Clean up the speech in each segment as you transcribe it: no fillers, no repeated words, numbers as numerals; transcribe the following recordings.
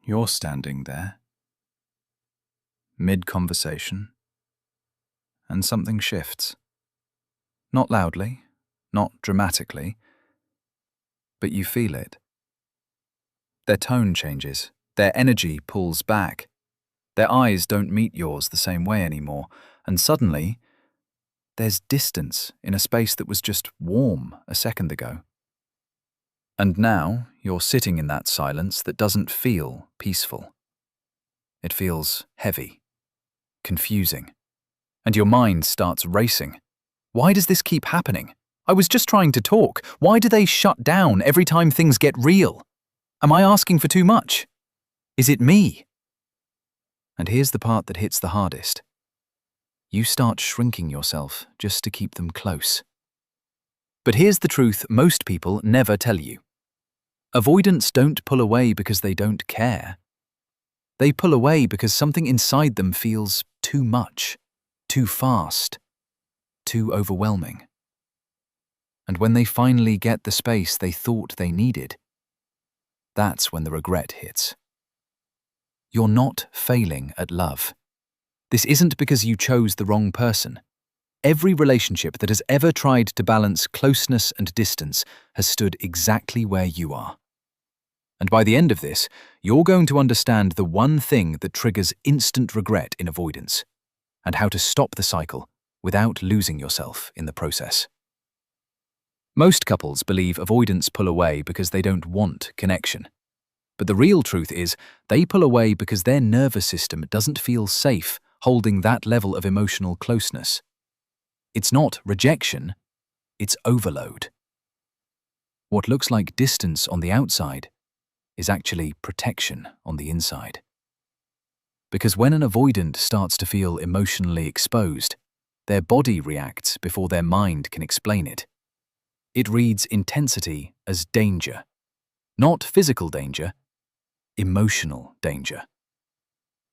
You're standing there, mid-conversation, and something shifts. Not loudly, not dramatically, but you feel it. Their tone changes, their energy pulls back, their eyes don't meet yours the same way anymore, and suddenly, there's distance in a space that was just warm a second ago. And now, you're sitting in that silence that doesn't feel peaceful. It feels heavy, confusing, and your mind starts racing. Why does this keep happening? I was just trying to talk. Why do they shut down every time things get real? Am I asking for too much? Is it me? And here's the part that hits the hardest. You start shrinking yourself just to keep them close. But here's the truth most people never tell you. Avoidants don't pull away because they don't care. They pull away because something inside them feels too much, too fast, too overwhelming. And when they finally get the space they thought they needed, that's when the regret hits. You're not failing at love. This isn't because you chose the wrong person. Every relationship that has ever tried to balance closeness and distance has stood exactly where you are. And by the end of this, you're going to understand the one thing that triggers instant regret in avoidance, and how to stop the cycle without losing yourself in the process. Most couples believe avoidants pull away because they don't want connection. But the real truth is, they pull away because their nervous system doesn't feel safe holding that level of emotional closeness. It's not rejection, it's overload. What looks like distance on the outside is actually protection on the inside. Because when an avoidant starts to feel emotionally exposed, their body reacts before their mind can explain it. It reads intensity as danger. Not physical danger, emotional danger.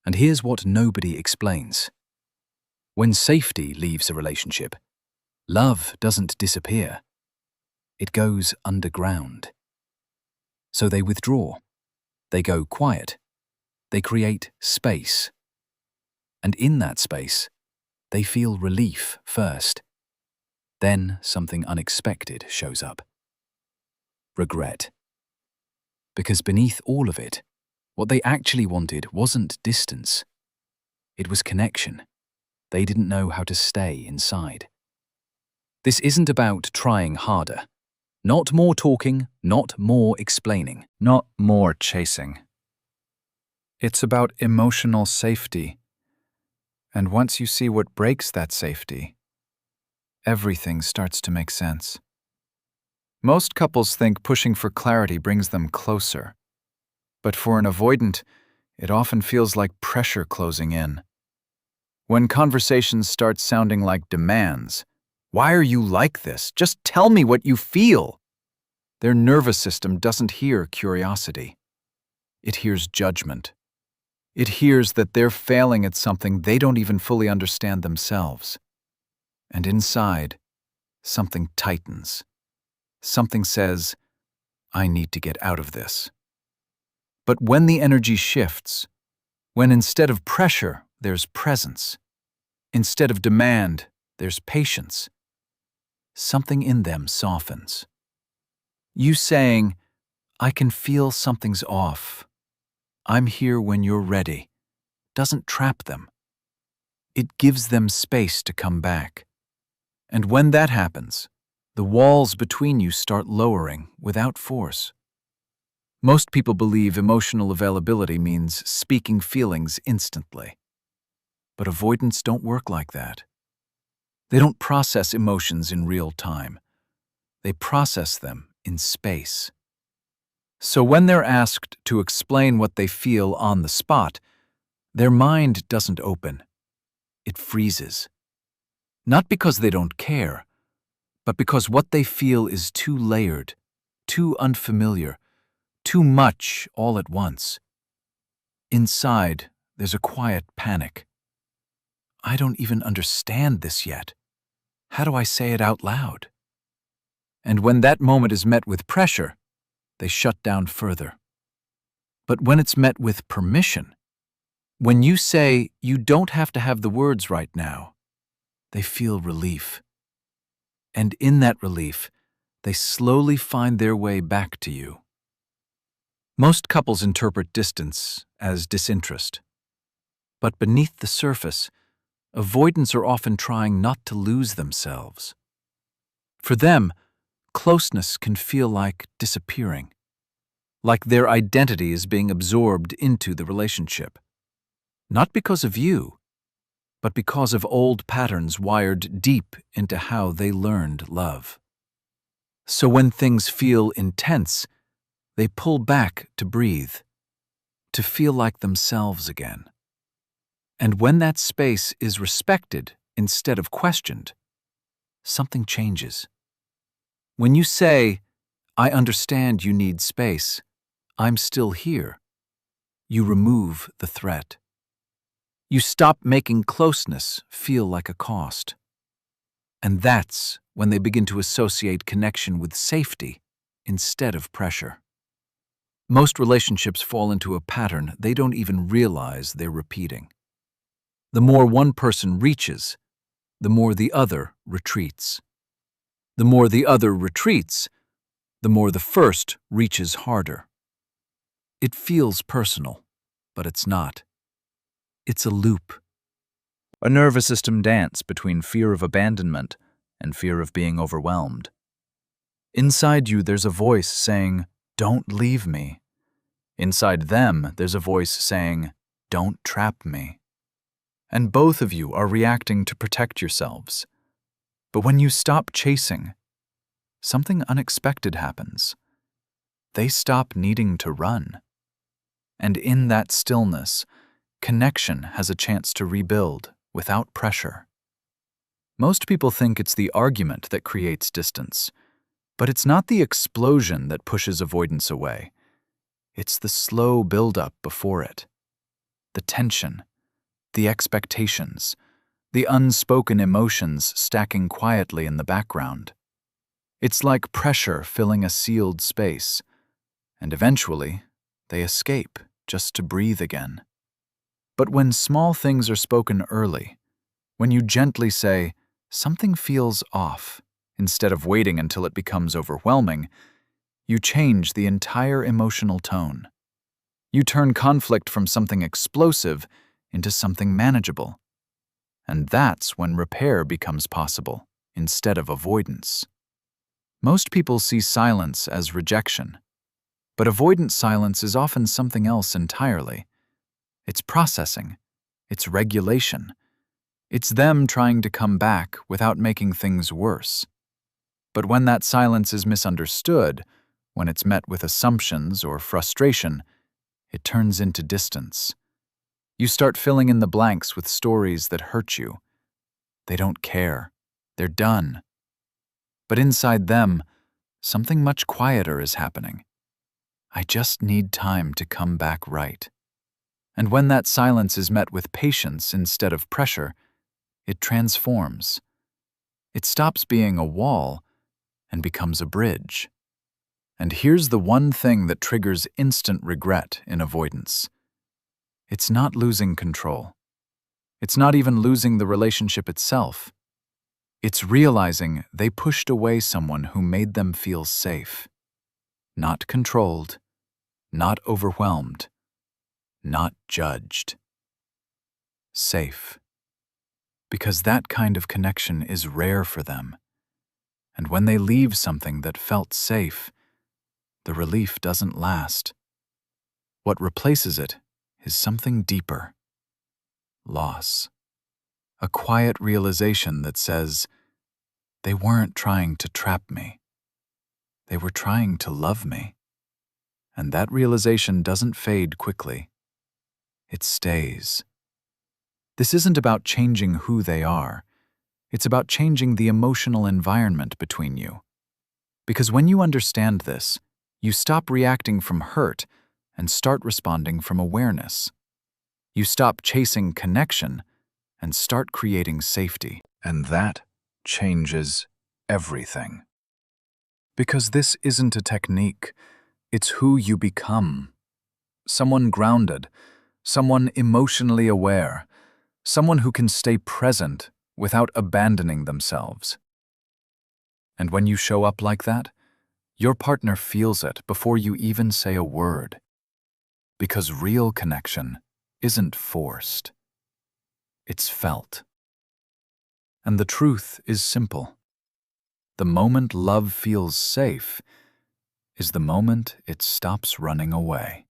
And here's what nobody explains. When safety leaves a relationship, love doesn't disappear. It goes underground. So they withdraw. They go quiet. They create space. And in that space, they feel relief first. Then something unexpected shows up. Regret. Because beneath all of it, what they actually wanted wasn't distance. It was connection. They didn't know how to stay inside. This isn't about trying harder. Not more talking, not more explaining, not more chasing. It's about emotional safety. And once you see what breaks that safety, everything starts to make sense. Most couples think pushing for clarity brings them closer. But for an avoidant, it often feels like pressure closing in. When conversations start sounding like demands, "Why are you like this? Just tell me what you feel." Their nervous system doesn't hear curiosity. It hears judgment. It hears that they're failing at something they don't even fully understand themselves. And inside, something tightens. Something says, "I need to get out of this." But when the energy shifts, when instead of pressure, there's presence, instead of demand, there's patience, something in them softens. You saying, "I can feel something's off. I'm here when you're ready," doesn't trap them. It gives them space to come back. And when that happens, the walls between you start lowering without force. Most people believe emotional availability means speaking feelings instantly. But avoidants don't work like that. They don't process emotions in real time. They process them in space. So when they're asked to explain what they feel on the spot, their mind doesn't open. It freezes. Not because they don't care, but because what they feel is too layered, too unfamiliar, too much all at once. Inside, there's a quiet panic. I don't even understand this yet. How do I say it out loud? And when that moment is met with pressure, they shut down further. But when it's met with permission, when you say you don't have to have the words right now, they feel relief. And in that relief, they slowly find their way back to you. Most couples interpret distance as disinterest. But beneath the surface, avoidants are often trying not to lose themselves. For them, closeness can feel like disappearing, like their identity is being absorbed into the relationship. Not because of you, but because of old patterns wired deep into how they learned love. So when things feel intense, they pull back to breathe, to feel like themselves again. And when that space is respected instead of questioned, something changes. When you say, "I understand you need space, I'm still here," you remove the threat. You stop making closeness feel like a cost. And that's when they begin to associate connection with safety instead of pressure. Most relationships fall into a pattern they don't even realize they're repeating. The more one person reaches, the more the other retreats. The more the other retreats, the more the first reaches harder. It feels personal, but it's not. It's a loop. A nervous system dance between fear of abandonment and fear of being overwhelmed. Inside you, there's a voice saying, "Don't leave me." Inside them, there's a voice saying, "Don't trap me." And both of you are reacting to protect yourselves. But when you stop chasing, something unexpected happens. They stop needing to run. And in that stillness, connection has a chance to rebuild without pressure. Most people think it's the argument that creates distance, but it's not the explosion that pushes avoidance away. It's the slow buildup before it. The tension, the expectations, the unspoken emotions stacking quietly in the background. It's like pressure filling a sealed space, and eventually they escape just to breathe again. But when small things are spoken early, when you gently say, "Something feels off," instead of waiting until it becomes overwhelming, you change the entire emotional tone. You turn conflict from something explosive into something manageable. And that's when repair becomes possible, instead of avoidance. Most people see silence as rejection, but avoidant silence is often something else entirely. It's processing. It's regulation. It's them trying to come back without making things worse. But when that silence is misunderstood, when it's met with assumptions or frustration, it turns into distance. You start filling in the blanks with stories that hurt you. They don't care. They're done. But inside them, something much quieter is happening. I just need time to come back right. And when that silence is met with patience instead of pressure, it transforms. It stops being a wall and becomes a bridge. And here's the one thing that triggers instant regret in avoidance. It's not losing control. It's not even losing the relationship itself. It's realizing they pushed away someone who made them feel safe. Not controlled, not overwhelmed, not judged. Safe. Because that kind of connection is rare for them. And when they leave something that felt safe, the relief doesn't last. What replaces it is something deeper. Loss. A quiet realization that says, they weren't trying to trap me. They were trying to love me. And that realization doesn't fade quickly. It stays. This isn't about changing who they are. It's about changing the emotional environment between you. Because when you understand this, you stop reacting from hurt and start responding from awareness. You stop chasing connection and start creating safety. And that changes everything. Because this isn't a technique, it's who you become. someone grounded, someone emotionally aware, someone who can stay present without abandoning themselves. And when you show up like that, your partner feels it before you even say a word. Because real connection isn't forced. It's felt. And the truth is simple. The moment love feels safe is the moment it stops running away.